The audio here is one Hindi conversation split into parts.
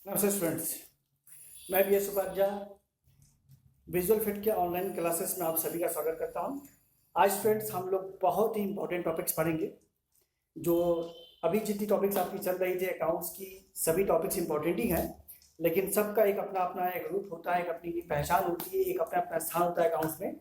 नमस्ते स्टूडेंट्स, मैं B S Upadhyay visual fit के ऑनलाइन क्लासेस में आप सभी का स्वागत करता हूं। आज स्टूडेंट्स हम लोग बहुत ही इंपॉर्टेंट टॉपिक्स पढ़ेंगे। जो अभी जितनी टॉपिक्स आपकी चल रही थी अकाउंट्स की, सभी टॉपिक्स इंपॉर्टेंट ही हैं, लेकिन सबका एक अपना अपना एक रूप होता है, एक अपनी पहचान होती है, एक अपना अपना स्थान होता है अकाउंट्स में।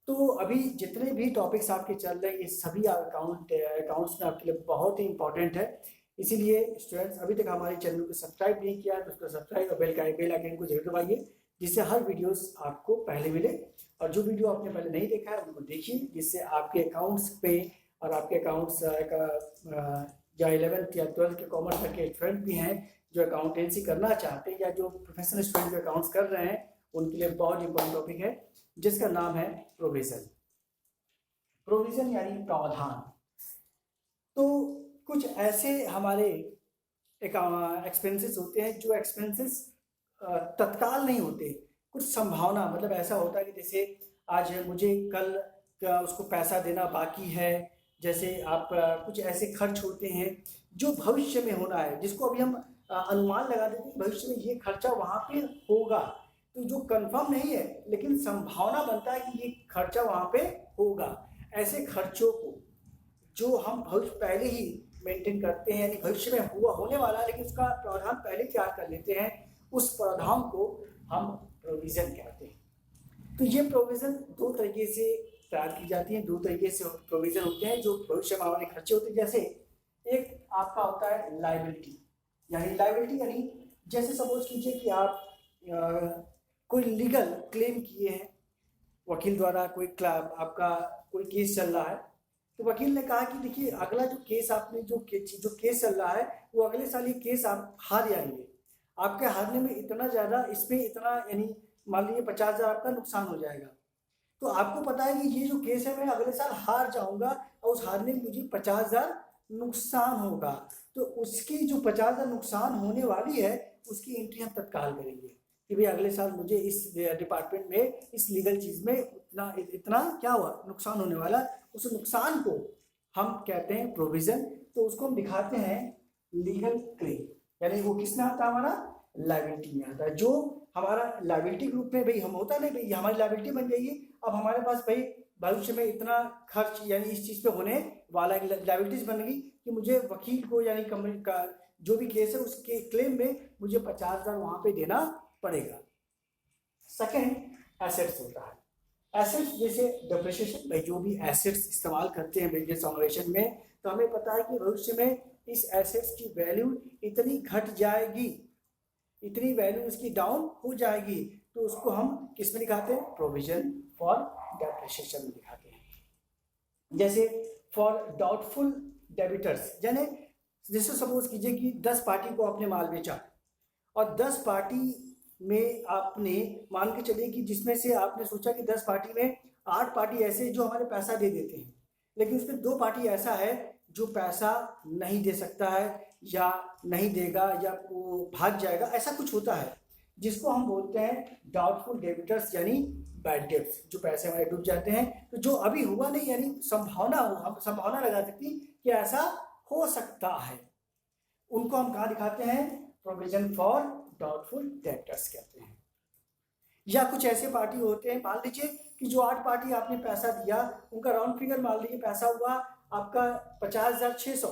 तो अभी जितने भी टॉपिक्स आपके चल रहे हैं ये सभी अकाउंट्स में आपके लिए बहुत ही इंपॉर्टेंट है। इसीलिए स्टूडेंट्स, अभी तक हमारे चैनल को सब्सक्राइब नहीं किया तो उसको सब्सक्राइब और बेल आइकन को जरूर दबाइए, जिससे हर वीडियोस आपको पहले मिले। और जो वीडियो आपने पहले नहीं देखा है उनको देखिए, जिससे आपके अकाउंट्स पे और आपके अकाउंट्स या 11th या 12th के कॉमर्स तक के स्टूडेंट भी हैं जो अकाउंटेंसी करना चाहते हैं या जो प्रोफेशनल स्टूडेंट जो अकाउंट्स कर रहे हैं, उनके लिए बहुत इंपॉर्टेंट टॉपिक है जिसका नाम है प्रोविजन। प्रोविजन यानी प्रावधान। तो कुछ ऐसे हमारे एक्सपेंसेस होते हैं जो एक्सपेंसेस तत्काल नहीं होते। कुछ संभावना, मतलब ऐसा होता है कि जैसे आज मुझे कल का उसको पैसा देना बाकी है। जैसे आप कुछ ऐसे खर्च होते हैं जो भविष्य में होना है, जिसको अभी हम अनुमान लगा देते हैं भविष्य में ये खर्चा वहाँ पे होगा। तो जो कंफर्म नहीं है लेकिन संभावना बनता है कि ये खर्चा वहाँ पे होगा। ऐसे खर्चों को जो हम भविष्य पहले ही मेंटेन करते हैं, यानी भविष्य में हुआ होने वाला है लेकिन उसका प्रावधान पहले तैयार कर लेते हैं, उस प्रावधान को हम प्रोविजन कहते हैं। तो ये प्रोविजन दो तरीके से तैयार की जाती है, दो तरीके से प्रोविजन होते हैं जो भविष्य में हमारे खर्चे होते हैं। जैसे एक आपका होता है लाइबिलिटी, यानी जैसे सपोज कीजिए कि आप कोई लीगल क्लेम किए हैं वकील द्वारा, आपका कोई केस चल रहा है। तो वकील ने कहा कि देखिए अगला जो केस आपने जो केस चल रहा है वो अगले साल ये केस आप हार जाएंगे। आपके हारने में इतना ज़्यादा, इसमें इतना, यानी मान लीजिए 50,000 आपका नुकसान हो जाएगा। तो आपको पता है कि ये जो केस है मैं अगले साल हार जाऊंगा और उस हारने में मुझे 50,000 नुकसान होगा। तो उसकी जो 50,000 नुकसान होने वाली है उसकी एंट्री हम तत्काल करेंगे कि भाई अगले साल मुझे इस डिपार्टमेंट में इस लीगल चीज़ में इतना इतना क्या हुआ, नुकसान होने वाला। उस नुकसान को हम कहते हैं प्रोविजन। तो उसको हम दिखाते हैं लीगल क्लेम, यानी वो किस में आता है, हमारा लाइबिलिटी में आता है। जो हमारा लाइबिलिटी ग्रुप में भाई हम होता नहीं, भाई हमारी लाइबिलिटी बन गई है। अब हमारे पास भाई भविष्य में इतना खर्च यानी इस चीज़ पे होने वाला लाइबिलिटीज बन गई कि मुझे वकील को यानी कंपनी का जो भी केस है उसके क्लेम में मुझे 50,000 वहां पे देना पड़ेगा। सेकंड एसेट्स होता है। एसेट्स जैसे डिप्रिसिएशन, भाई जो भी एसेट्स इस्तेमाल करते हैं बिजनेस ऑपरेशन में, तो हमें पता है कि भविष्य में इस एसेट्स की वैल्यू इतनी घट जाएगी, इतनी वैल्यू इसकी डाउन हो जाएगी। तो उसको हम किस में दिखाते हैं, प्रोविजन फॉर डेप्रिसिएशन में दिखाते हैं। जैसे फॉर डाउटफुल डेबिटर्स, यानी जैसे सपोज कीजिए कि 10 पार्टी को आपने माल बेचा और 10 पार्टी में आपने मान के चलिए कि जिसमें से आपने सोचा कि 10 पार्टी में 8 पार्टी ऐसे जो हमारे पैसा दे देते हैं, लेकिन उसमें 2 पार्टी ऐसा है जो पैसा नहीं दे सकता है या नहीं देगा या वो भाग जाएगा, ऐसा कुछ होता है जिसको हम बोलते हैं डाउटफुल डेबिटर्स, यानी बैड डेब्ट्स, जो पैसे हमारे डूब जाते हैं। तो जो अभी हुआ नहीं, यानी संभावना हो, हम संभावना लगा सकती कि ऐसा हो सकता है, उनको हम कहाँ दिखाते हैं, प्रोविजन फॉर डाउटफुल डेब्टर्स कहते हैं। या कुछ ऐसे पार्टी होते हैं, मान लीजिए कि जो 8 पार्टी आपने पैसा दिया उनका राउंड फिगर मान लीजिए पैसा हुआ आपका 50,600,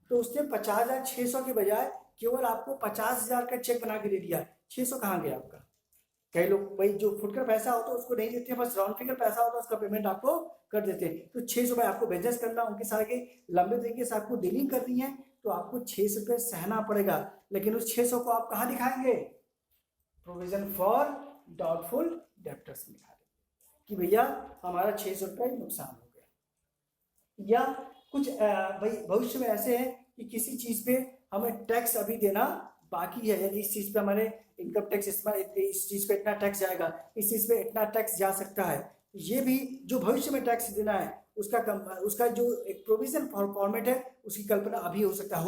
तो उसने 50,600 के बजाय केवल आपको 50,000 का चेक बना के दे दिया। 600 कहाँ गया आपका। कई लोग भाई जो फुटकर पैसा होता है उसको नहीं देते हैं, बस राउंड फिगर पैसा होता है उसका पेमेंट आपको कर देते हैं। तो 600 रुपये आपको बिजनेस करना, उनके सारे लंबे तरीके से आपको डीलिंग करनी है, तो आपको 600 रुपये सहना पड़ेगा। लेकिन उस 600 को आप कहाँ दिखाएंगे, प्रोविजन फॉर डाउटफुल डेब्टर्स में दिखा देंगे कि भैया हमारा 600 रुपये नुकसान हो गया। या कुछ भाई भविष्य में ऐसे है कि किसी चीज़ पे हमें टैक्स अभी देना बाकी है, यानी इस चीज़ पे हमारे इनकम टैक्स इस चीज़ पे इतना टैक्स जाएगा, इस चीज़ पे इतना टैक्स जा सकता है। ये भी जो भविष्य में टैक्स देना है उसका जो एक प्रोविजन फॉर्मेट है उसकी कल्पना अभी हो सकता है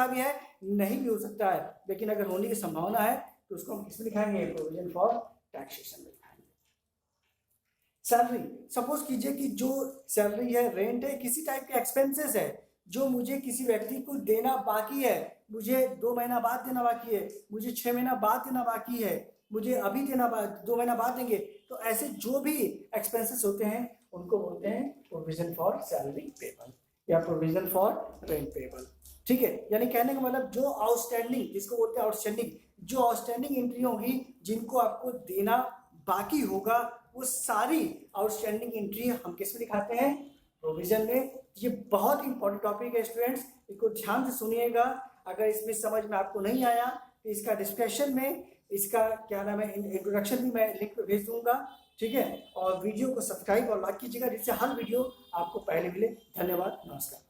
अभी है, नहीं भी हो सकता है, लेकिन अगर होने की संभावना है तो उसको हम किसमें दिखाएंगे, प्रोविजन फॉर टैक्सेशन में दिखाएंगे। सैलरी, सपोज कीजिए कि जो सैलरी है, रेंट है, किसी टाइप के एक्सपेंसेस है, जो मुझे किसी व्यक्ति को देना बाकी है, मुझे 2 महीना बाद देना बाकी है, मुझे 6 महीना बाद देना बाकी है, मुझे अभी देना 2 महीना बाद देंगे, तो ऐसे जो भी एक्सपेंसेस होते हैं उनको बोलते हैं प्रोविजन फॉर सैलरी पेबल या प्रोविजन फॉर रेंट पेबल। ठीक है, यानी कहने का मतलब जो आउटस्टैंडिंग, जिसको बोलते हैं आउटस्टैंडिंग, जो आउटस्टैंडिंग एंट्री होगी जिनको आपको देना बाकी होगा, वो सारी आउटस्टैंडिंग एंट्री हम किस में दिखाते हैं? प्रोविजन में। ये बहुत इंपॉर्टेंट टॉपिक है स्टूडेंट्स, इसको ध्यान से सुनिएगा। अगर इसमें समझ में आपको नहीं आया तो इसका डिस्कशन में इसका क्या नाम है, इंट्रोडक्शन भी मैं लिंक पे भेज दूंगा। ठीक है, और वीडियो को सब्सक्राइब और लाइक कीजिएगा जिससे हर वीडियो आपको पहले मिले। धन्यवाद, नमस्कार।